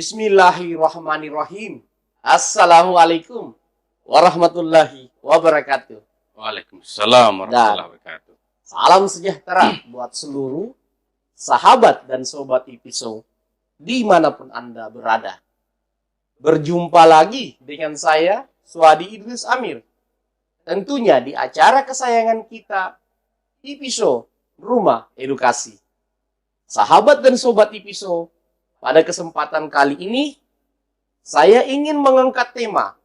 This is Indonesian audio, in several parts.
Bismillahirrahmanirrahim. Assalamualaikum warahmatullahi wabarakatuh. Waalaikumsalam warahmatullahi wabarakatuh. Salam sejahtera buat seluruh sahabat dan sobat IPISO dimanapun Anda berada. Berjumpa lagi dengan saya, Suadi Idris Amir. Tentunya di acara kesayangan kita, IPISO Rumah Edukasi. Sahabat dan sobat IPISO, pada kesempatan kali ini, saya ingin mengangkat tema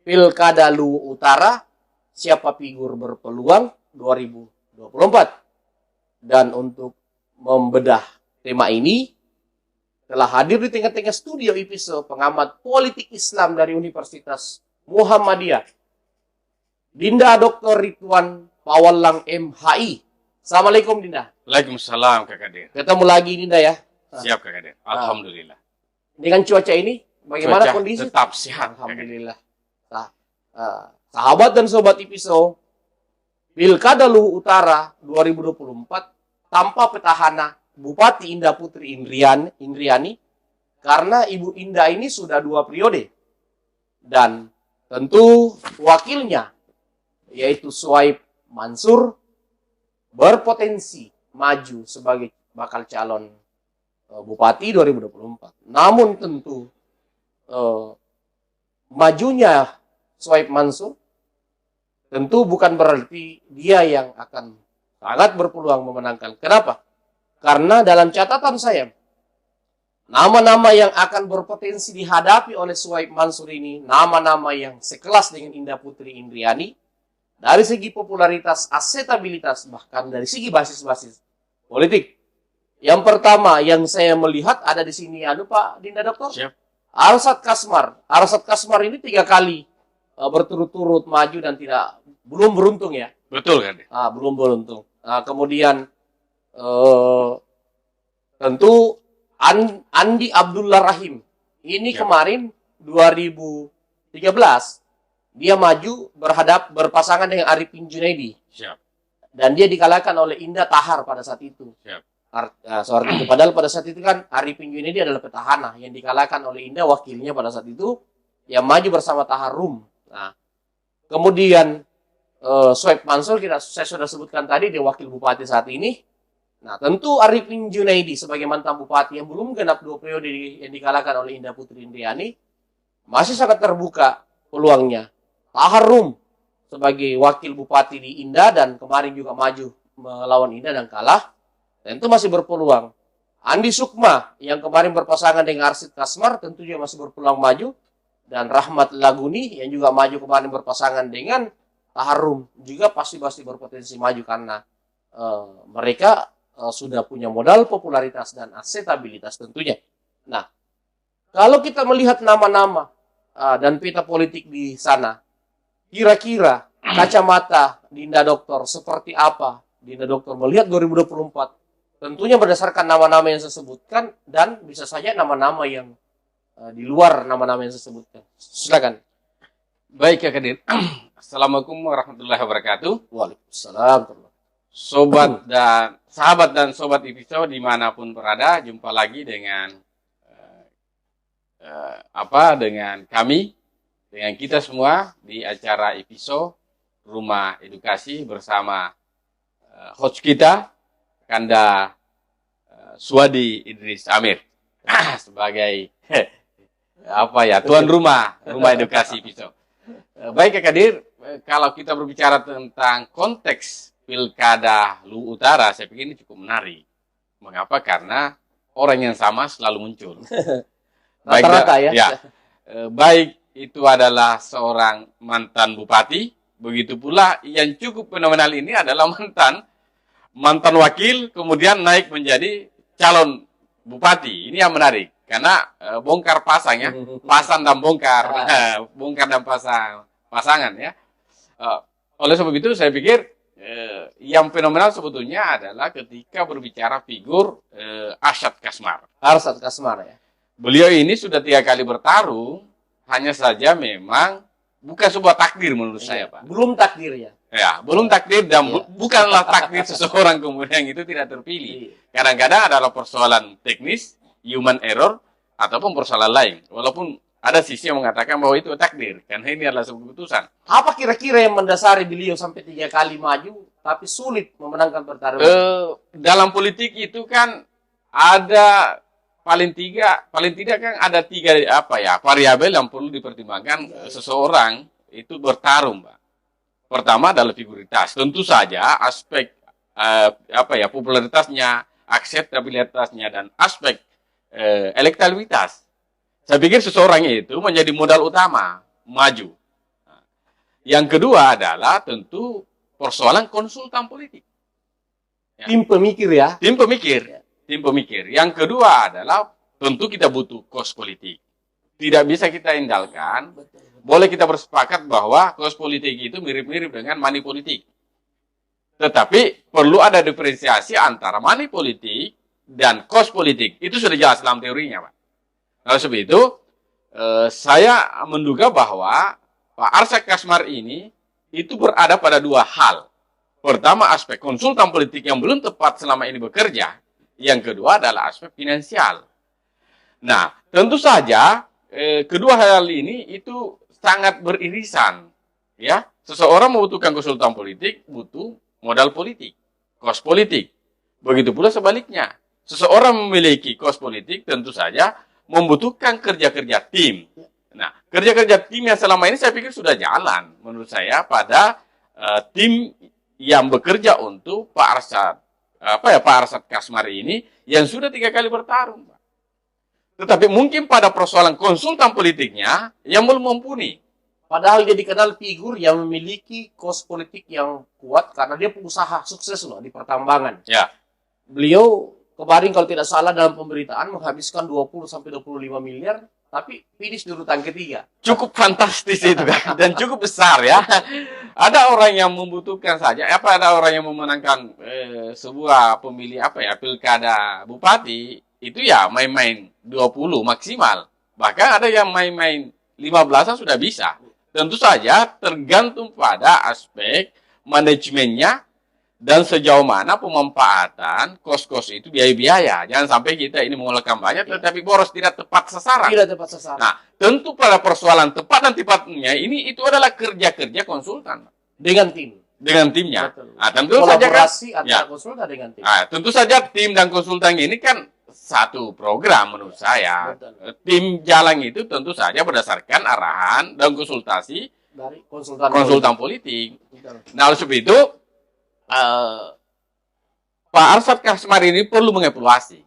Pilkada Luwu Utara, siapa figur berpeluang 2024. Dan untuk membedah tema ini, telah hadir di tengah-tengah studio IPISO pengamat politik Islam dari Universitas Muhammadiyah, Dinda Dr. Ridwan Pawallang MHI. Assalamualaikum Dinda. Waalaikumsalam Kak Kadir. Ketemu lagi Dinda ya. Siap Kak Kadir. Alhamdulillah. Dengan cuaca ini, bagaimana Cuaca kondisi? tetap sehat. Alhamdulillah. Sahabat dan sobat IPISO, Pilkada Luwu Utara 2024 tanpa petahana Bupati Indah Putri Indriani, karena Ibu Indah ini sudah 2 periode. Dan tentu wakilnya, yaitu Suhaib Mansur, berpotensi maju sebagai bakal calon Bupati 2024. Namun tentu majunya Suhaib Mansur tentu bukan berarti dia yang akan sangat berpeluang memenangkan. Kenapa? Karena dalam catatan saya, nama-nama yang akan berpotensi dihadapi oleh Suhaib Mansur ini, nama-nama yang sekelas dengan Indah Putri Indriani, dari segi popularitas, akseptabilitas, bahkan dari segi basis-basis politik. Yang pertama yang saya melihat ada di sini, Pak Dinda Dokter. Siap. Arsad Kasmar. Arsad Kasmar ini 3 kali berturut-turut maju dan belum beruntung ya. Betul kan? Belum beruntung. Kemudian tentu Andi Abdullah Rahim. Ini kemarin 2013 dia maju berpasangan dengan Arifin Junaidi. Siap. Dan dia dikalahkan oleh Indah Tahar pada saat itu. Siap. Padahal pada saat itu kan Arifin Junaidi adalah petahana yang dikalahkan oleh Indah, wakilnya pada saat itu yang maju bersama Taharum. Nah, kemudian Suhaib Mansur saya sudah sebutkan tadi, dia wakil bupati saat ini. Nah, tentu Arifin Junaidi sebagai mantan bupati yang belum genap 2 periode yang dikalahkan oleh Indah Putri Indriani, masih sangat terbuka peluangnya. Taharum sebagai wakil bupati di Indah dan kemarin juga maju melawan Indah dan kalah, tentu masih berpeluang. Andi Sukma yang kemarin berpasangan dengan Arsad Kasmar tentu juga masih berpeluang maju. Dan Rahmat Laguni yang juga maju kemarin berpasangan dengan Taharum juga pasti berpotensi maju karena mereka sudah punya modal popularitas dan akseptabilitas tentunya. Nah, kalau kita melihat nama-nama dan peta politik di sana, kira-kira kacamata Dinda Dokter seperti apa Dinda Dokter melihat 2024? Tentunya berdasarkan nama-nama yang saya sebutkan dan bisa saja nama-nama yang di luar nama-nama yang saya sebutkan. Silakan. Baik Kak Kadir. Assalamualaikum warahmatullahi wabarakatuh. Waalaikumsalam. Sahabat dan sobat IPISO dimanapun berada, jumpa lagi dengan kami, dengan kita semua di acara IPISO Rumah Edukasi bersama host kita Kanda Suadi Idris Amir sebagai tuan rumah edukasi IPISO. Baik Kak Kadir, kalau kita berbicara tentang konteks Pilkada Luwu Utara, saya pikir ini cukup menarik. Mengapa? Karena orang yang sama selalu muncul. Rata-rata ya. Baik itu adalah seorang mantan bupati, begitu pula yang cukup fenomenal ini adalah mantan wakil, kemudian naik menjadi calon bupati. Ini yang menarik. Karena bongkar pasang ya, pasang dan bongkar, bongkar dan pasangan ya. Oleh sebab itu saya pikir yang fenomenal sebetulnya adalah ketika berbicara figur Arsad Kasmar. Arsad Kasmar ya. Beliau ini sudah 3 kali bertarung, hanya saja memang bukan sebuah takdir menurut saya Pak. Belum takdir ya. Ya, belum takdir dan bukanlah takdir seseorang kemudian itu tidak terpilih. Kadang-kadang adalah persoalan teknis, human error, ataupun persoalan lain. Walaupun ada sisi yang mengatakan bahwa itu takdir, karena ini adalah sebuah keputusan. Apa kira-kira yang mendasari beliau sampai 3 kali maju, tapi sulit memenangkan pertarungan? Dalam politik itu kan ada paling tidak kan ada 3 variabel yang perlu dipertimbangkan seseorang itu bertarung, Pak. Pertama adalah figuritas. Tentu saja aspek popularitasnya, akseptabilitasnya, dan aspek elektabilitas. Saya pikir seseorang itu menjadi modal utama maju. Yang kedua adalah tentu persoalan konsultan politik. Ya. Tim pemikir ya? Tim pemikir. Yang kedua adalah tentu kita butuh kos politik. Tidak bisa kita indalkan. Boleh kita bersepakat bahwa kos politik itu mirip-mirip dengan money politik. Tetapi perlu ada diferensiasi antara money politik dan kos politik. Itu sudah jelas dalam teorinya, Pak. Oleh sebab itu, saya menduga bahwa Pak Arsyad Kasmar ini itu berada pada 2 hal. Pertama, aspek konsultan politik yang belum tepat selama ini bekerja. Yang kedua adalah aspek finansial. Nah, tentu saja kedua hal ini itu sangat beririsan. Ya, seseorang membutuhkan konsultan politik, butuh modal politik, kos politik. Begitu pula sebaliknya. Seseorang memiliki kos politik tentu saja membutuhkan kerja-kerja tim. Nah, kerja-kerja tim yang selama ini saya pikir sudah jalan menurut saya pada tim yang bekerja untuk Pak Arsyad Kasmar ini yang sudah 3 kali bertarung, Pak. Tetapi mungkin pada persoalan konsultan politiknya yang belum mumpuni. Padahal dia dikenal figur yang memiliki kos politik yang kuat karena dia pengusaha sukses loh di pertambangan. Ya. Beliau kemarin kalau tidak salah dalam pemberitaan menghabiskan 20-25 miliar, tapi finish di urutan ketiga. Cukup fantastis itu kan, dan cukup besar ya. Ada orang yang membutuhkan saja, ada orang yang memenangkan sebuah pemilih pilkada bupati, itu ya main-main 20 maksimal. Bahkan ada yang main-main 15-an sudah bisa. Tentu saja tergantung pada aspek manajemennya, dan sejauh mana pemanfaatan kos-kos itu biaya-biaya. Jangan sampai kita ini mengeluarkan banyak, tetapi boros tidak tepat sasaran. Tidak tepat sasaran. Nah, tentu pada persoalan tepat dan tipatnya ini itu adalah kerja-kerja konsultan Dengan tim. dengan timnya. Betul. Nah, tentu saja kan. Kolaborasi antara konsultan dengan tim. Nah, tentu saja tim dan konsultan ini kan satu program menurut saya. Betul. Tim jalan itu tentu saja berdasarkan arahan dan konsultasi Dari konsultan politik. Betul. Nah, oleh sebab itu Pak Arsyad Kasmar ini perlu mengevaluasi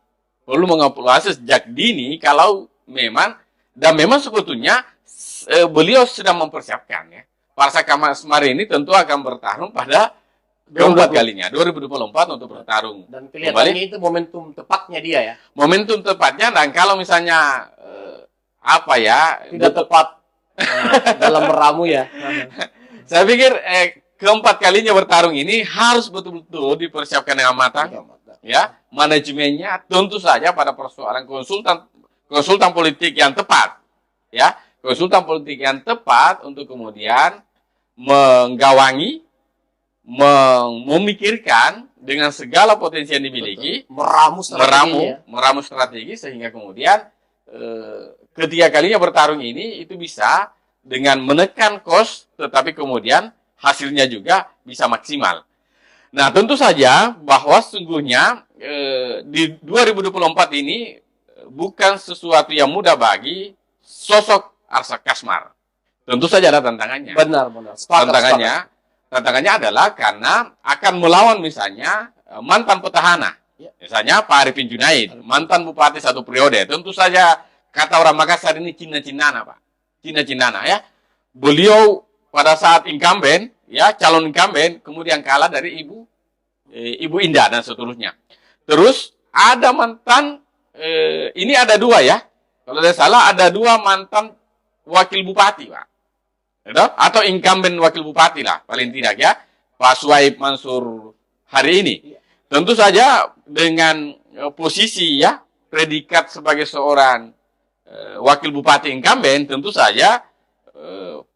sejak dini kalau memang sebetulnya beliau sedang mempersiapkan ya. Pak Arsyad Kasmar ini tentu akan bertarung pada keempat kalinya 2024 untuk bertarung. Dan kelihatannya itu momentum tepatnya dia ya. Momentum tepatnya, dan kalau misalnya tidak tepat dalam meramu ya. Saya pikir keempat kalinya bertarung ini harus betul-betul dipersiapkan dengan matang. Ya, manajemennya tentu saja pada persoalan konsultan politik yang tepat. Ya, konsultan politik yang tepat untuk kemudian menggawangi, memikirkan dengan segala potensi yang dimiliki, meramu strategi sehingga kemudian ketiga kalinya bertarung ini itu bisa dengan menekan kos, tetapi kemudian hasilnya juga bisa maksimal. Nah, tentu saja bahwa sesungguhnya di 2024 ini bukan sesuatu yang mudah bagi sosok Arsyad Kasmar. Tentu saja ada tantangannya. Benar. Tantangannya adalah karena akan melawan misalnya mantan petahana. Misalnya Pak Arifin Junaid, mantan bupati 1 periode. Tentu saja kata orang Makassar ini Cina-Cinana, Pak. Cina-Cinana ya. Beliau pada saat incumbent, ya calon incumbent, kemudian kalah dari Ibu Indah dan seterusnya. Terus ada mantan, ini ada 2 ya. Kalau tidak salah ada 2 mantan wakil bupati, Pak. Atau incumbent wakil bupati lah, paling tidak ya. Pak Suhaib Mansur hari ini. Tentu saja dengan posisi ya, predikat sebagai seorang wakil bupati incumbent, tentu saja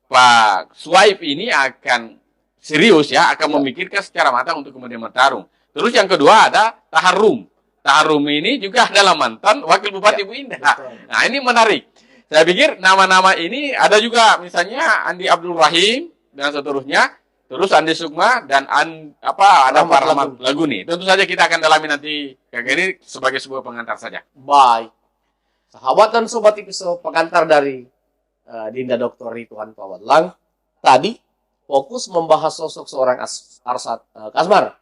Pak Suhaib ini akan serius ya, akan memikirkan secara matang untuk kemudian bertarung. Terus yang kedua ada Tahar Rum. Taharum ini juga adalah mantan wakil bupati Bu Indah. Nah, ini menarik. Saya pikir nama-nama ini ada juga misalnya Andi Abdul Rahim dan seterusnya, terus Andi Sukma dan ada Pak Rahmat Laguni. Tentu saja kita akan dalami nanti ini sebagai sebuah pengantar saja. Baik. Sahabat dan sobat episode pengantar dari Dinda Dr. Ridwan Pawadlang tadi fokus membahas sosok seorang Arsad Kasmar.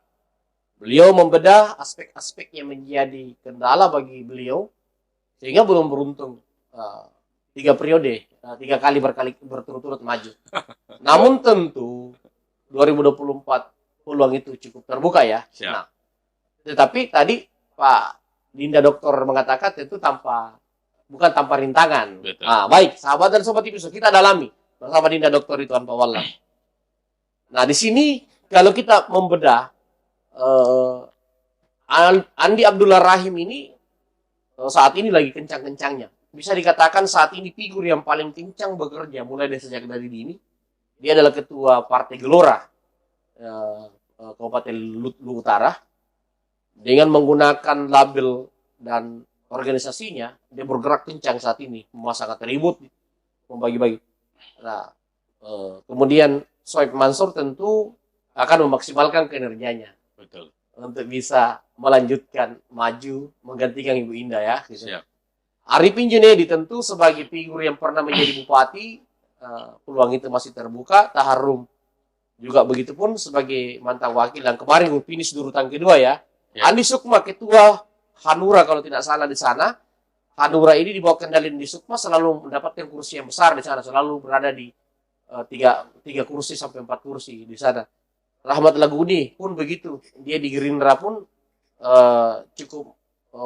Beliau membedah aspek-aspek yang menjadi kendala bagi beliau sehingga belum beruntung 3 periode, 3 kali berturut-turut maju. Namun tentu 2024 peluang itu cukup terbuka ya. Siap. Nah, tetapi tadi Pak Dinda Doktor mengatakan tentu bukan tanpa rintangan. Betul. Nah, baik, sahabat dan sobat episode kita dalami bersama Dinda Doktor Ridwan Pawadlang. Nah, di sini kalau kita membedah Andi Abdullah Rahim ini saat ini lagi kencang-kencangnya. Bisa dikatakan saat ini figur yang paling kencang bekerja mulai sejak dari dini. Dia adalah ketua Partai Gelora Kabupaten Luwu Utara. Dengan menggunakan label dan organisasinya, dia bergerak kencang saat ini, memasang atribut, membagi-bagi. Nah, kemudian Soeb Mansur tentu akan memaksimalkan kinerjanya. Betul. Untuk bisa melanjutkan maju menggantikan Ibu Indah ya. Gitu. Siap. Arifin Junaidi tentu sebagai figur yang pernah menjadi bupati, peluang itu masih terbuka. Taharum juga begitupun sebagai mantan wakil yang kemarin finish di urutan kedua ya. Andi Sukma ketua Hanura kalau tidak salah di sana. Hanura ini di bawah kendali Andi Sukma selalu mendapatkan kursi yang besar di sana, selalu berada di 3 kursi sampai 4 kursi di sana. Rahmat Laguni pun begitu, dia di Gerindra pun cukup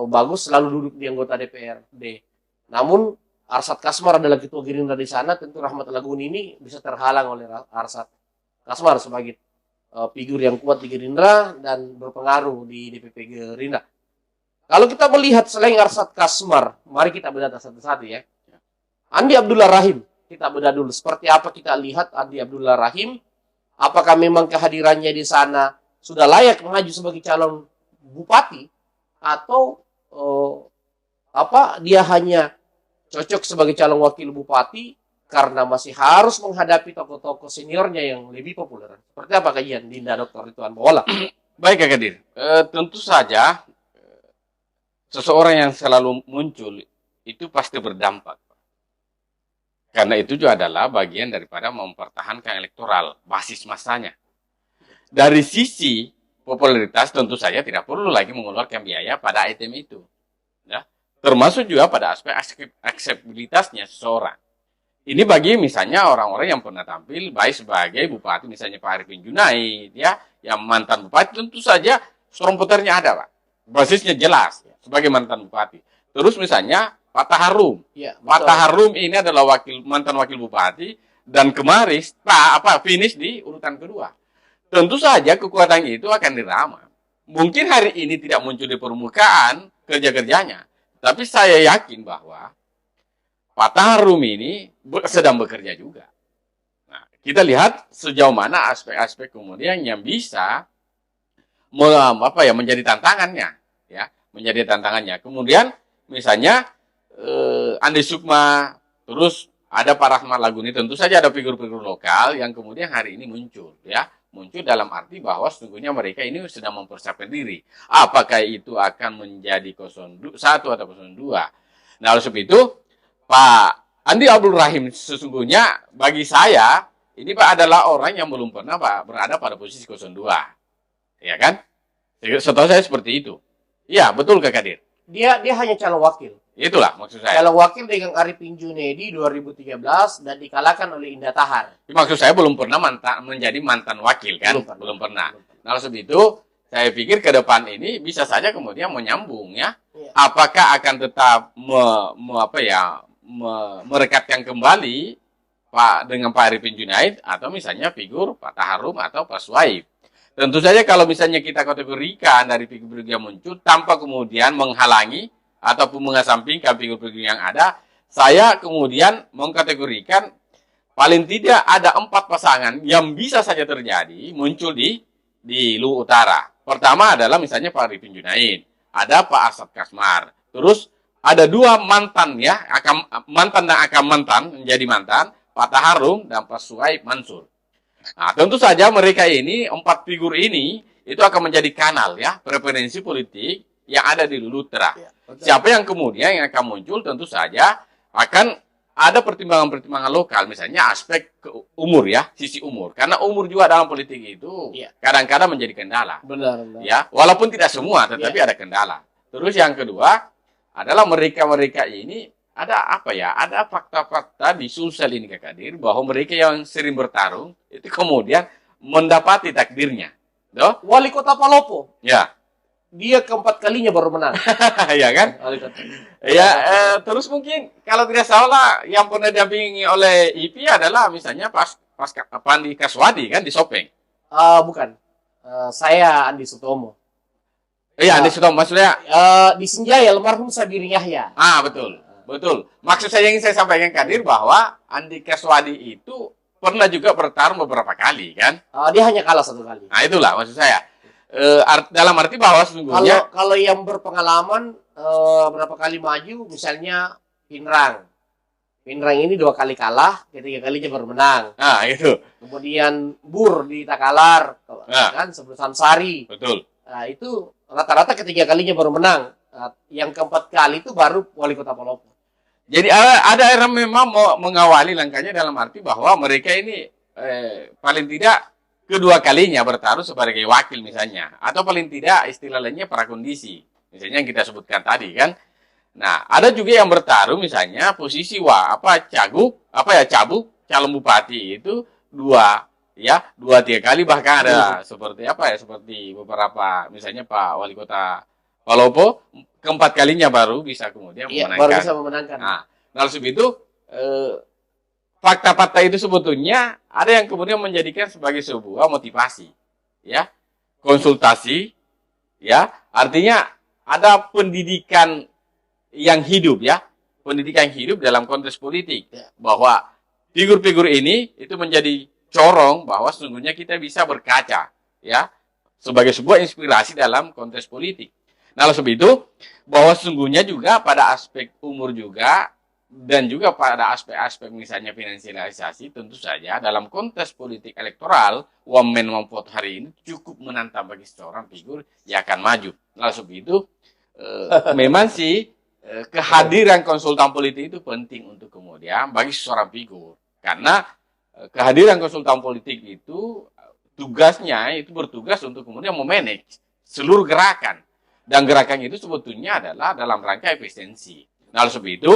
bagus, selalu duduk di anggota DPRD. Namun Arsad Kasmar adalah ketua Gerindra di sana, tentu Rahmat Laguni ini bisa terhalang oleh Arsad Kasmar sebagai figur yang kuat di Gerindra dan berpengaruh di DPP Gerindra. Kalau kita melihat selain Arsad Kasmar, mari kita bedah satu-satu ya. Andi Abdullah Rahim, kita bedah dulu. Seperti apa kita lihat Andi Abdullah Rahim? Apakah memang kehadirannya di sana sudah layak maju sebagai calon bupati atau dia hanya cocok sebagai calon wakil bupati karena masih harus menghadapi tokoh-tokoh seniornya yang lebih populer? Seperti apa kajian Dinda Dr. Ridwan Pawadlang? Baik, Kak Kadir. Tentu saja seseorang yang selalu muncul itu pasti berdampak. Karena itu juga adalah bagian daripada mempertahankan elektoral, basis masanya. Dari sisi popularitas tentu saja tidak perlu lagi mengeluarkan biaya pada item itu. Ya. Termasuk juga pada aspek akseptabilitasnya seseorang. Ini bagi misalnya orang-orang yang pernah tampil baik sebagai bupati, misalnya Pak Arifin Junaid, ya, yang mantan bupati, tentu saja strong voternya ada, Pak. Basisnya jelas sebagai mantan bupati. Terus misalnya Pak Taharum. Ya, Pak Taharum ini adalah mantan wakil bupati dan kemarin finish di urutan kedua. Tentu saja kekuatan itu akan diramah. Mungkin hari ini tidak muncul di permukaan kerja-kerjanya, tapi saya yakin bahwa Pak Taharum ini sedang bekerja juga. Nah, kita lihat sejauh mana aspek-aspek kemudian yang bisa menjadi tantangannya, ya, menjadi tantangannya. Kemudian misalnya Andi Sukma, terus ada Pak Rahmat Laguni, tentu saja ada figur-figur lokal yang kemudian hari ini muncul, ya, muncul dalam arti bahwa sesungguhnya mereka ini sedang mempersiapkan diri. Apakah itu akan menjadi 01 atau 02? Nah, oleh sebab itu Pak Andi Abdul Rahim sesungguhnya bagi saya ini Pak adalah orang yang belum pernah Pak berada pada posisi 02, ya kan? Setahu saya seperti itu. Iya, betul Kak Kadir. Dia hanya calon wakil. Itulah maksud saya. Calon wakil dengan Arifin Junaidi 2013 dan dikalahkan oleh Indah Tahar. Maksud saya belum pernah menjadi mantan wakil kan? Belum pernah. Nah, sebab itu saya pikir ke depan ini bisa saja kemudian menyambung ya. Apakah akan tetap merekatkan kembali dengan Pak Arifin Junaid atau misalnya figur Pak Taharum atau Pak Suhaib. Tentu saja kalau misalnya kita kategorikan dari figur-figur yang muncul tanpa kemudian menghalangi ataupun mengesampingkan figur-figur yang ada, saya kemudian mengkategorikan paling tidak ada 4 pasangan yang bisa saja terjadi muncul di Luwu Utara. Pertama adalah misalnya Pak Arifin Junaid ada Pak Asad Kasmar. Terus ada dua mantan ya, mantan dan akan mantan menjadi mantan, Pak Taharum dan Pak Suhaib Mansur. Nah, tentu saja mereka ini, 4 figur ini, itu akan menjadi kanal ya, preferensi politik yang ada di Lulutra. Ya, siapa yang kemudian yang akan muncul tentu saja akan ada pertimbangan-pertimbangan lokal, misalnya aspek umur ya, sisi umur. Karena umur juga dalam politik itu kadang-kadang menjadi kendala. Benar. Ya, walaupun tidak semua, tetapi ada kendala. Terus yang kedua adalah mereka-mereka ini ada apa ya? Ada fakta-fakta di Sulsel ini Kak Kadir bahwa mereka yang sering bertarung itu kemudian mendapati takdirnya. Doh? Wali Kota Palopo. Ya. Dia keempat kalinya baru menang. Ya kan? Ya, terus mungkin kalau tidak salah yang pernah didampingi oleh IP adalah misalnya pas Andi Kaswadi kan di Sopeng. Bukan. Saya Andi Sutomo. Iya, Andi Sutomo maksudnya di Senjaya almarhum Sabir Yahya. Betul. Betul. Maksud saya yang ingin saya sampaikan Kadir bahwa Andi Kaswadi itu pernah juga bertarung beberapa kali kan? Dia hanya kalah 1 kali. Nah, itulah maksud saya. Dalam arti bahwa sesungguhnya kalau yang berpengalaman berapa kali maju, misalnya Pinrang ini 2 kali kalah, 3 kalinya baru menang. Itu. Kemudian Bur di Takalar, kan sebelum Samsari. Betul. Itu rata-rata 3 kalinya baru menang. Yang keempat kali itu baru Wali Kota Palopo. Jadi ada yang memang mau mengawali langkahnya dalam arti bahwa mereka ini paling tidak kedua kalinya bertaruh sebagai wakil misalnya, atau paling tidak istilah lainnya prakondisi, misalnya yang kita sebutkan tadi kan. Nah, ada juga yang bertaruh misalnya posisi cabuk calon bupati itu 2-3 kali, bahkan ada seperti beberapa misalnya Pak Wali Kota Palopo keempat kalinya baru bisa kemudian memenangkan. Baru bisa memenangkan. Nah, oleh itu fakta-fakta itu sebetulnya ada yang kemudian menjadikan sebagai sebuah motivasi, ya, konsultasi, ya, artinya ada pendidikan yang hidup, ya, pendidikan hidup dalam konteks politik, bahwa figur-figur ini itu menjadi corong bahwa sesungguhnya kita bisa berkaca, ya, sebagai sebuah inspirasi dalam konteks politik. Nah, oleh sebab itu bahwa sesungguhnya juga pada aspek umur juga dan juga pada aspek-aspek misalnya finansialisasi, tentu saja dalam konteks politik elektoral, one man one vote hari ini cukup menantang bagi seorang figur yang akan maju. Nah, sebab itu memang sih kehadiran konsultan politik itu penting untuk kemudian bagi seorang figur. Karena kehadiran konsultan politik itu tugasnya itu bertugas untuk kemudian memanage seluruh gerakan. Dan gerakan itu sebetulnya adalah dalam rangka efisiensi. Nah, oleh sebab itu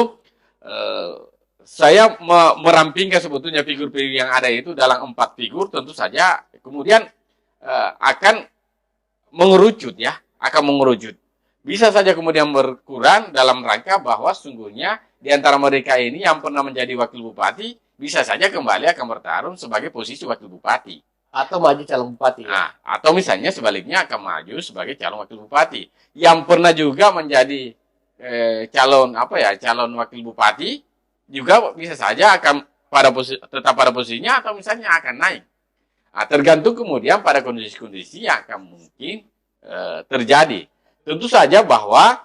saya merampingkan sebetulnya figur-figur yang ada itu dalam 4 figur, tentu saja kemudian akan mengerucut, ya, bisa saja kemudian berkurang dalam rangka bahwa sesungguhnya di antara mereka ini yang pernah menjadi wakil bupati bisa saja kembali akan bertarung sebagai posisi wakil bupati atau maju calon bupati. Nah, atau misalnya sebaliknya akan maju sebagai calon wakil bupati yang pernah juga menjadi calon wakil bupati juga bisa saja akan tetap pada posisinya atau misalnya akan naik. Nah, tergantung kemudian pada kondisi-kondisi yang akan mungkin terjadi. Tentu saja bahwa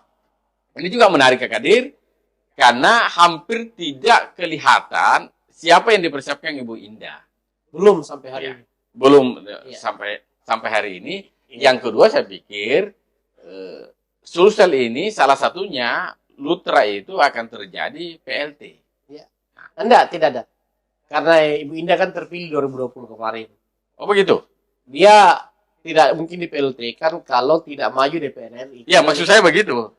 ini juga menarik Kak Kadir karena hampir tidak kelihatan siapa yang dipersiapkan Ibu Indah. Belum sampai hari ini. Belum sampai hari ini. Yang kedua saya pikir Sulsel ini salah satunya Lutra itu akan terjadi PLT. Ya. Tidak ada. Karena Ibu Indah kan terpilih 2020 kemarin. Oh begitu? Dia tidak mungkin di PLT kan kalau tidak maju DPR RI. Ya, maksud saya begitu.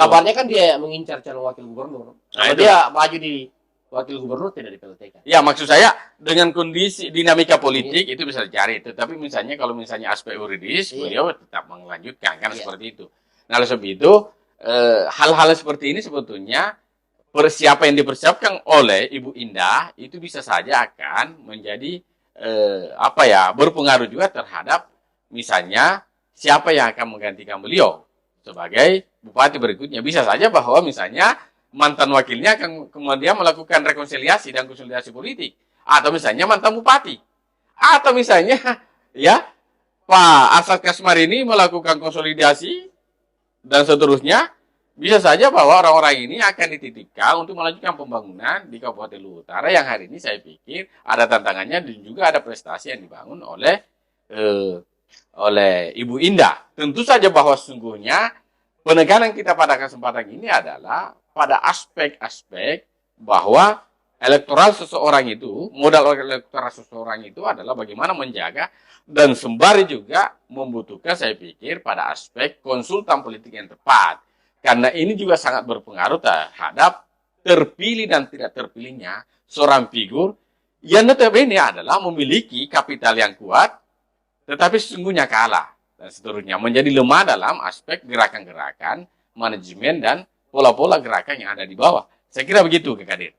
Kabarnya kan dia mengincar calon wakil gubernur. Kalau dia maju di wakil gubernur tidak di PLT kan. Ya, maksud saya dengan kondisi dinamika politik itu bisa dicari. Tetapi misalnya kalau misalnya aspek yuridis, beliau tetap melanjutkan kan seperti itu. Nah, oleh sebab itu hal-hal seperti ini sebetulnya siapa yang dipersiapkan oleh Ibu Indah itu bisa saja akan menjadi berpengaruh juga terhadap misalnya siapa yang akan menggantikan beliau sebagai bupati berikutnya. Bisa saja bahwa misalnya mantan wakilnya akan kemudian melakukan rekonsiliasi dan konsolidasi politik, atau misalnya mantan bupati, atau misalnya ya Pak Asad Kasmar ini melakukan konsolidasi dan seterusnya, bisa saja bahwa orang-orang ini akan dititipkan untuk melanjutkan pembangunan di Kabupaten Luhut Utara yang hari ini saya pikir ada tantangannya dan juga ada prestasi yang dibangun oleh Ibu Indah. Tentu saja bahwa sesungguhnya penekanan kita pada kesempatan ini adalah pada aspek-aspek bahwa elektoral seseorang itu, modal elektoral seseorang itu adalah bagaimana menjaga dan sembari juga membutuhkan saya pikir pada aspek konsultan politik yang tepat. Karena ini juga sangat berpengaruh terhadap terpilih dan tidak terpilihnya seorang figur yang notabene adalah memiliki kapital yang kuat, tetapi sesungguhnya kalah dan seterusnya. Menjadi lemah dalam aspek gerakan-gerakan, manajemen, dan pola-pola gerakan yang ada di bawah. Saya kira begitu, Kak Kadir.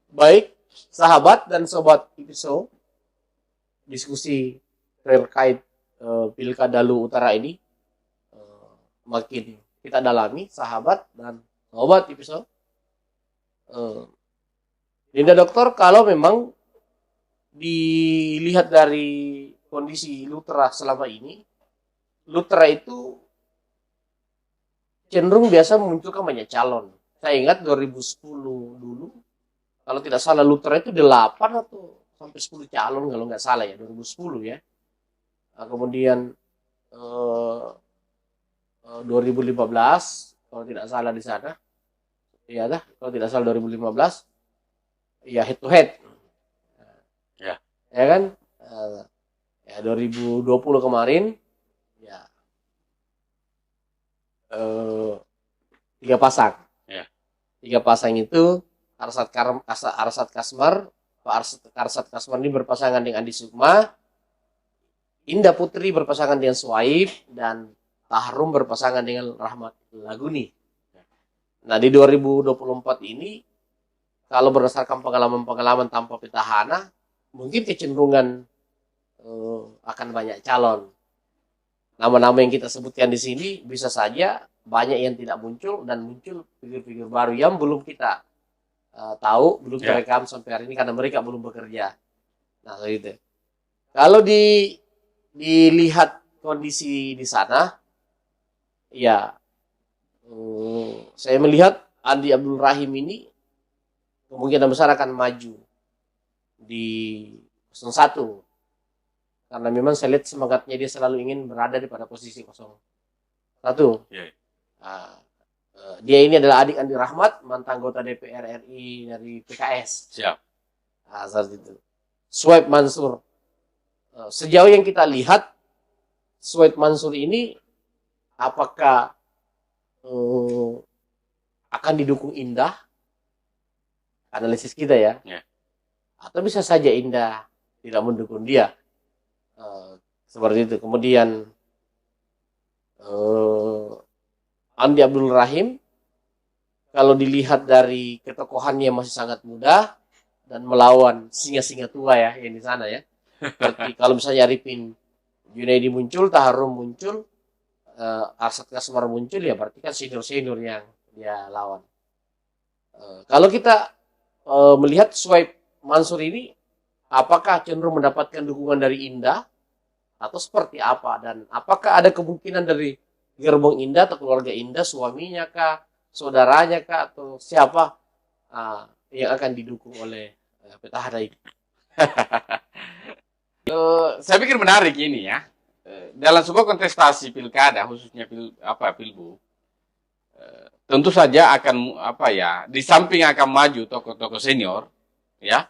Baik, sahabat dan sobat episode, diskusi terkait Pilkada Luhut Utara ini makin kita dalami, sahabat dan sobat episode. Dinda Dokter, kalau memang dilihat dari kondisi Lutra selama ini, Lutra itu cenderung biasa memunculkan banyak calon. Saya ingat 2010 dulu, kalau tidak salah Lutra itu 8 atau sampai 10 calon kalau nggak salah ya, 2010 ya. Nah, kemudian 2015 kalau tidak salah di sana, ya dah, kalau tidak salah 2015 ya head to head, ya kan, ya 2020 kemarin ya 3 pasang, ya. 3 pasang itu Arsad Kasmar, Pak Arsad Kasmar ini berpasangan dengan Andi Sukma, Indah Putri berpasangan dengan Suaib, dan Tahrum berpasangan dengan Rahmat Laguni. Nah, di 2024 ini, kalau berdasarkan pengalaman-pengalaman tanpa petahana, mungkin kecenderungan akan banyak calon. Nama-nama yang kita sebutkan di sini bisa saja banyak yang tidak muncul dan muncul figur-figur baru yang belum kita tahu, belum terekam sampai hari ini karena mereka belum bekerja. Nah, gitu. Kalau dilihat kondisi di sana, ya, saya melihat Andi Abdul Rahim ini kemungkinan besar akan maju di 01. Karena memang saya lihat semangatnya dia selalu ingin berada di pada posisi 01. Yeah. Nah, dia ini adalah adik Andi Rahmat, mantan anggota DPR RI dari PKS. Siap. Nah, saat itu. Suaib Mansur. Sejauh yang kita lihat, Suaib Mansur ini apakah akan didukung Indah? Analisis kita ya. Atau bisa saja Indah tidak mendukung dia. Seperti itu. Kemudian Andi Abdul Rahim, kalau dilihat dari ketokohannya masih sangat muda dan melawan singa-singa tua ya yang di sana ya. Berarti kalau misalnya Arifin Junaidi muncul, Tahrum muncul, Arsad Kasmar muncul, ya berarti kan senior-senior yang dia lawan. Kalau kita melihat Suaib Mansur ini, apakah cenderung mendapatkan dukungan dari Indah atau seperti apa, dan apakah ada kemungkinan dari gerbong Indah atau keluarga Indah, suaminya kah, saudaranya kah, atau siapa yang akan didukung oleh petahana ini? Saya pikir menarik ini ya. Dalam sebuah kontestasi pilkada, khususnya pilbu, tentu saja akan di samping akan maju tokoh-tokoh senior, ya,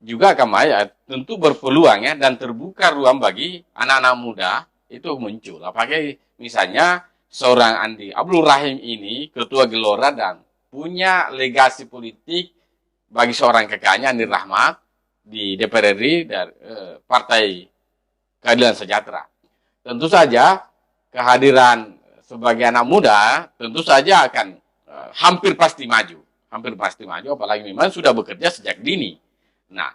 juga akan maju, tentu berpeluang ya, dan terbuka ruang bagi anak-anak muda itu muncul. Apalagi misalnya seorang Andi Abdul Rahim ini ketua Gelora dan punya legasi politik bagi seorang kakaknya Andi Rahmat di DPR RI dari Partai Keadilan Sejahtera. Tentu saja kehadiran sebagai anak muda tentu saja akan hampir pasti maju, apalagi memang sudah bekerja sejak dini. Nah,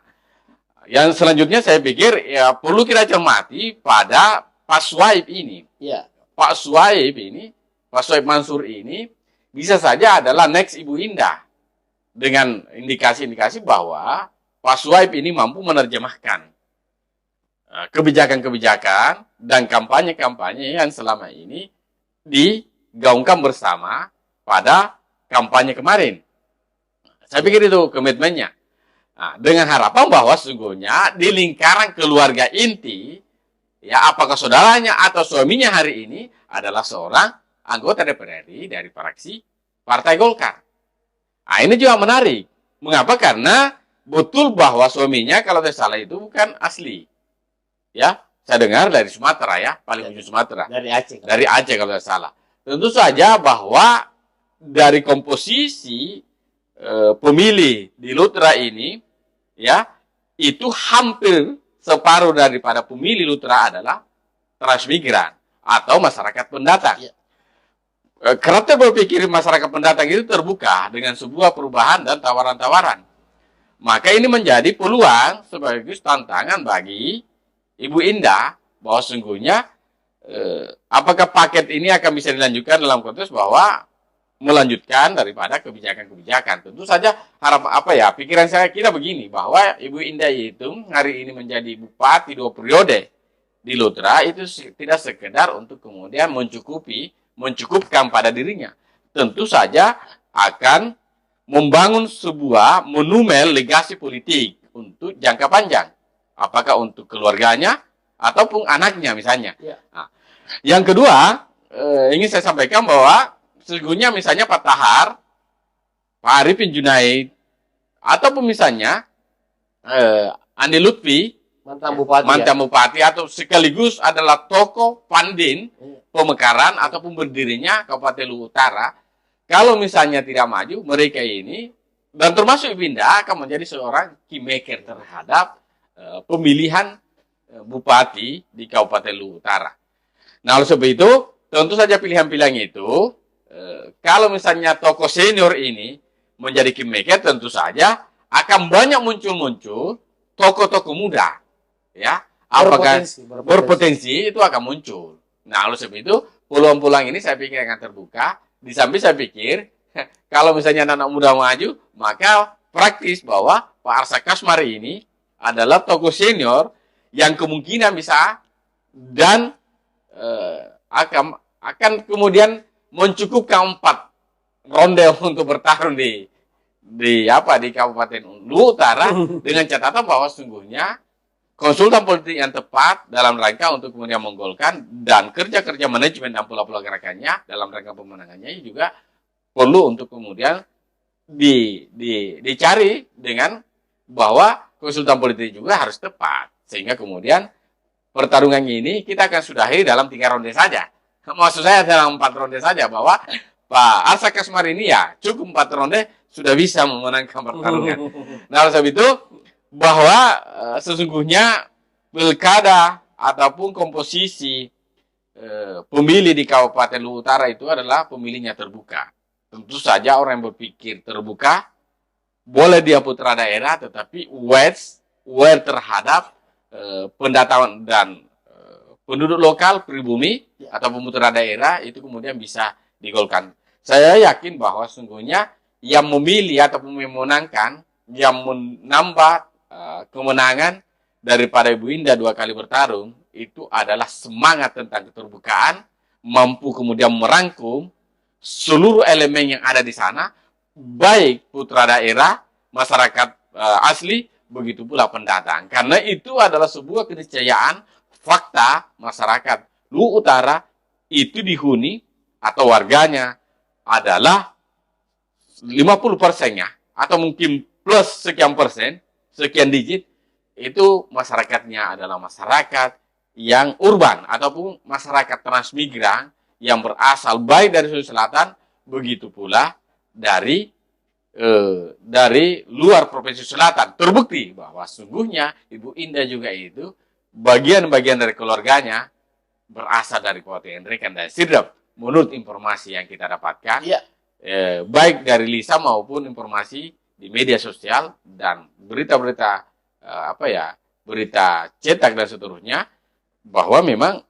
yang selanjutnya saya pikir ya perlu kita cermati pada Pak Suaib ini. Ya. Pak Suaib Mansur ini bisa saja adalah next Ibu Indah, dengan indikasi-indikasi bahwa Pak Suaib ini mampu menerjemahkan kebijakan-kebijakan dan kampanye-kampanye yang selama ini gaungkan bersama pada kampanye kemarin. Saya pikir itu komitmennya. Nah, dengan harapan bahwa sesungguhnya di lingkaran keluarga inti, ya apakah saudaranya atau suaminya hari ini adalah seorang anggota DPR RI dari fraksi Partai Golkar. Nah, ini juga menarik. Mengapa? Karena betul bahwa suaminya kalau tidak salah itu bukan asli. Ya, saya dengar dari Sumatera ya, paling ujung Sumatera. Dari Aceh. Dari Aceh kalau tidak salah. Tentu saja bahwa dari komposisi pemilih di Lutra ini, ya, itu hampir separuh daripada pemilih Lutra adalah transmigran atau masyarakat pendatang. Ya. Karakter berpikir masyarakat pendatang itu terbuka dengan sebuah perubahan dan tawaran-tawaran. Maka ini menjadi peluang sebagai tantangan bagi Ibu Indah bahwa sesungguhnya apakah paket ini akan bisa dilanjutkan dalam konteks bahwa melanjutkan daripada kebijakan-kebijakan. Tentu saja pikiran saya kira begini, bahwa Ibu Indah itu hari ini menjadi bupati 2 periode di Lutra itu tidak sekedar untuk kemudian mencukupkan pada dirinya. Tentu saja akan membangun sebuah monumen legasi politik untuk jangka panjang. Apakah untuk keluarganya ataupun anaknya misalnya. Ya. Nah, yang kedua, ingin saya sampaikan bahwa sesungguhnya misalnya Pak Tahar, Pak Arifin Junaid, ataupun misalnya Andi Lutfi, mantan bupati atau sekaligus adalah tokoh pandin pemekaran ataupun berdirinya Kabupaten Luhut Utara, kalau misalnya tidak maju, mereka ini, dan termasuk Ibu Indah akan menjadi seorang kingmaker terhadap pemilihan bupati di Kabupaten Luhut Utara. Nah, oleh sebab itu, tentu saja pilihan-pilihan itu, kalau misalnya tokoh senior ini menjadi kingmaker, tentu saja akan banyak muncul tokoh-tokoh muda, ya, apakah berpotensi itu akan muncul. Nah, oleh sebab itu peluang-peluang ini saya pikir akan terbuka. Di samping saya pikir kalau misalnya anak muda maju, maka praktis bahwa Pak Arsa Kasmari ini adalah tokoh senior yang kemungkinan bisa dan akan kemudian mencukupkan 4 ronde untuk bertarung di Kabupaten Luhut Utara dengan catatan bahwa sesungguhnya konsultan politik yang tepat dalam rangka untuk kemudian menggolkan dan kerja-kerja manajemen dan pola-pola gerakannya dalam rangka pemenangannya juga perlu untuk kemudian dicari dengan bahwa konsultan politik juga harus tepat sehingga kemudian pertarungan ini kita akan sudahi dalam 3 ronde saja. Maksud saya dalam 4 ronde saja bahwa Pak Arsa Kasmari ini ya cukup 4 ronde sudah bisa memenangkan pertarungan. Nah, oleh sebab itu bahwa sesungguhnya pilkada ataupun komposisi pemilih di Kabupaten Luhut Utara itu adalah pemilihnya terbuka. Tentu saja orang yang berpikir terbuka boleh dia putra daerah tetapi aware terhadap pendatang dan penduduk lokal pribumi atau putra daerah itu kemudian bisa digolkan. Saya yakin bahwa sesungguhnya yang memilih ataupun memenangkan yang menambah kemenangan daripada Ibu Indah 2 kali bertarung itu adalah semangat tentang keterbukaan, mampu kemudian merangkum seluruh elemen yang ada di sana, baik putra daerah, masyarakat asli, begitu pula pendatang. Karena itu adalah sebuah keniscayaan fakta masyarakat Luhut Utara itu dihuni atau warganya adalah 50%-nya atau mungkin plus sekian persen, sekian digit, itu masyarakatnya adalah masyarakat yang urban ataupun masyarakat transmigran yang berasal baik dari Sulawesi Selatan, begitu pula dari luar Provinsi Selatan. Terbukti bahwa sungguhnya Ibu Indah juga itu bagian-bagian dari keluarganya berasal dari Kabupaten Nrekan dan Sidrap menurut informasi yang kita dapatkan. Ya. Baik dari Lisa maupun informasi di media sosial dan berita-berita berita cetak dan seterusnya bahwa memang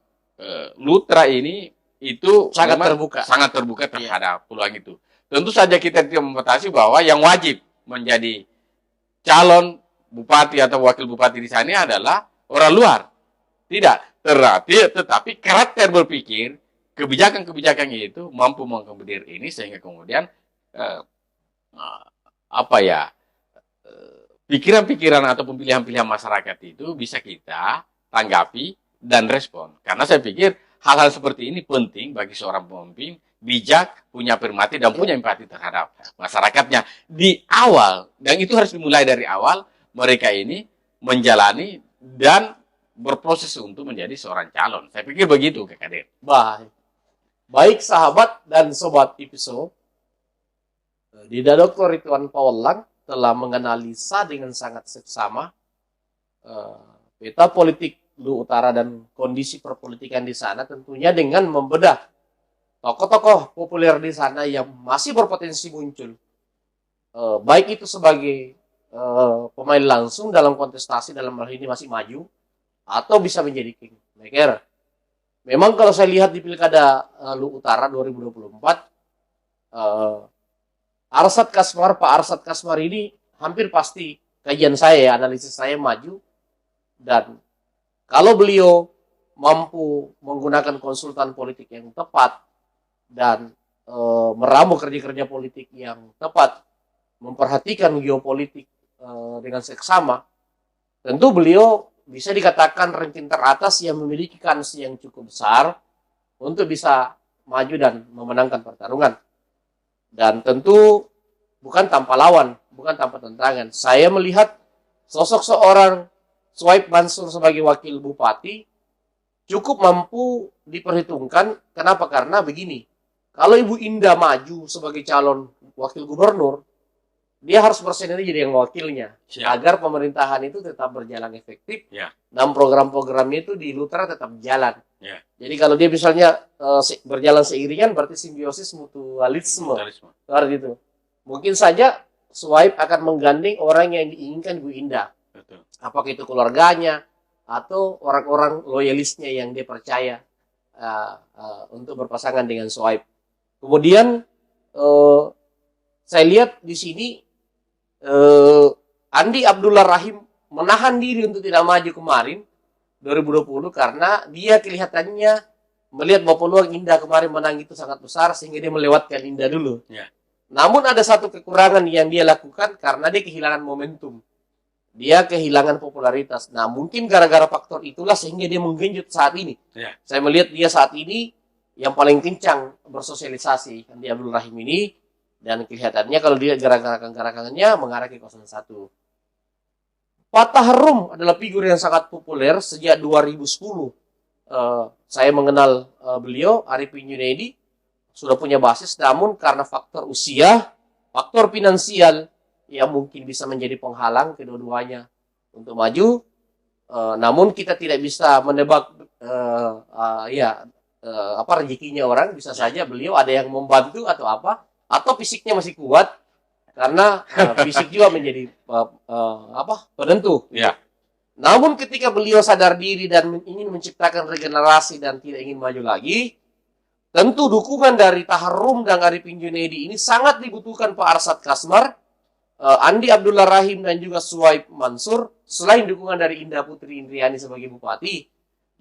Lutra ini itu sangat terbuka terhadap peluang itu. Tentu saja kita tidak membatasi bahwa yang wajib menjadi calon bupati atau wakil bupati di sana adalah orang luar. Tidak, tetapi karakter berpikir, kebijakan-kebijakan itu mampu mengakomodir ini sehingga kemudian eh, apa ya pikiran-pikiran ataupun pilihan-pilihan masyarakat itu bisa kita tanggapi dan respon. Karena saya pikir hal-hal seperti ini penting bagi seorang pemimpin bijak, punya afirmatif dan punya empati terhadap masyarakatnya di awal. Dan itu harus dimulai dari awal mereka ini menjalani dan berproses untuk menjadi seorang calon. Saya pikir begitu, Kak Kadir. Baik. Baik sahabat dan sobat episode, Dinda Dr. Ridwan Pauwellang telah menganalisa dengan sangat seksama peta politik Luhut Utara dan kondisi perpolitikan di sana, tentunya dengan membedah tokoh-tokoh populer di sana yang masih berpotensi muncul, baik itu sebagai pemain langsung dalam kontestasi dalam hal ini masih maju atau bisa menjadi kingmaker. Memang kalau saya lihat di Pilkada Luhut Utara 2024, Arsad Kasmar, Pak Arsad Kasmar ini hampir pasti kajian saya, analisis saya maju. Dan kalau beliau mampu menggunakan konsultan politik yang tepat dan meramu kerja-kerja politik yang tepat, memperhatikan geopolitik dengan seksama, tentu beliau bisa dikatakan ranking teratas yang memiliki kans yang cukup besar untuk bisa maju dan memenangkan pertarungan. Dan tentu bukan tanpa lawan, bukan tanpa tantangan. Saya melihat sosok seorang Suhaib Mansur sebagai wakil bupati cukup mampu diperhitungkan. Kenapa? Karena begini, kalau Ibu Indah maju sebagai calon wakil gubernur, dia harus bersedia jadi yang wakilnya. Agar pemerintahan itu tetap berjalan efektif. Dan program-programnya itu di Lutra tetap jalan. Jadi kalau dia misalnya berjalan seiringan, berarti simbiosis mutualisme. Gitu. Mungkin saja Suhaib akan menggandeng orang yang diinginkan Bu Indah. Betul. Apakah itu keluarganya atau orang-orang loyalisnya yang dia percaya untuk berpasangan dengan Suhaib. Kemudian saya lihat di sini Andi Abdullah Rahim menahan diri untuk tidak maju kemarin 2020 karena dia kelihatannya melihat bahwa peluang Indah kemarin menang itu sangat besar sehingga dia melewatkan Indah dulu. Namun ada satu kekurangan yang dia lakukan karena dia kehilangan momentum. Dia kehilangan popularitas. Nah, mungkin gara-gara faktor itulah sehingga dia menggenjot saat ini. Saya melihat dia saat ini yang paling kencang bersosialisasi, Andi Abdul Rahim ini. Dan kelihatannya kalau dia gerakan-gerakannya mengarah ke 01. Pak Taharum adalah figur yang sangat populer sejak 2010. Saya mengenal beliau, Arifin Junaidi, sudah punya basis, namun karena faktor usia, faktor finansial, yang mungkin bisa menjadi penghalang kedua-duanya untuk maju. Namun kita tidak bisa menebak apa rezekinya orang. Bisa saja beliau ada yang membantu atau apa, atau fisiknya masih kuat karena fisik juga menjadi penentu. Namun ketika beliau sadar diri dan ingin menciptakan regenerasi dan tidak ingin maju lagi, tentu dukungan dari Taharum dan Arifin Junaidi ini sangat dibutuhkan Pak Arsad Kasmar, Andi Abdullah Rahim dan juga Suhaib Mansur, selain dukungan dari Indah Putri Indriani sebagai bupati,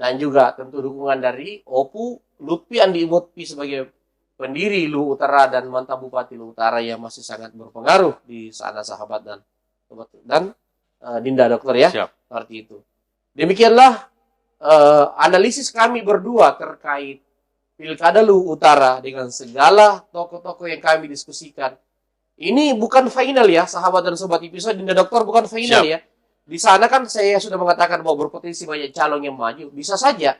dan juga tentu dukungan dari Opu Lutfi Andi Lutfi sebagai pendiri Luhut Utara dan mantan Bupati Luhut Utara yang masih sangat berpengaruh di sana, sahabat dan Dinda Dokter ya. Seperti itu. Demikianlah analisis kami berdua terkait Pilkada Luhut Utara dengan segala tokoh-tokoh yang kami diskusikan. Ini bukan final ya, sahabat dan sobat episode. Dinda Dokter bukan final ya. Di sana kan saya sudah mengatakan bahwa berpotensi banyak calon yang maju. Bisa saja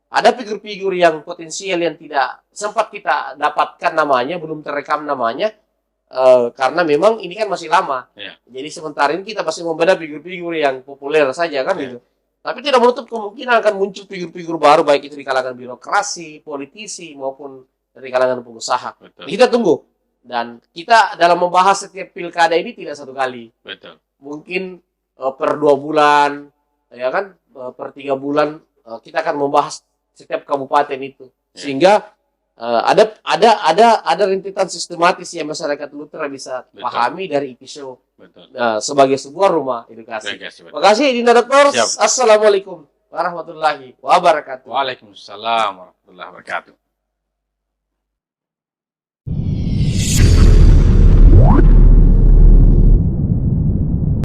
ada figur-figur yang potensial yang tidak sempat kita dapatkan namanya, belum terekam namanya, karena memang ini kan masih lama. Jadi sementara ini kita masih membedah figur-figur yang populer saja kan gitu. Tapi tidak menutup kemungkinan akan muncul figur-figur baru, baik itu di kalangan birokrasi, politisi, maupun dari kalangan pengusaha. Kita tunggu. Dan kita dalam membahas setiap pilkada ini tidak satu kali. Mungkin per 2 bulan, ya kan, per 3 bulan kita akan membahas setiap kabupaten itu, sehingga ada rentetan sistematis yang masyarakat Lutra bisa pahami dari episode sebagai sebuah rumah edukasi. Terima kasih Dinda Dokter. Assalamualaikum warahmatullahi wabarakatuh. Waalaikumsalam warahmatullahi wabarakatuh.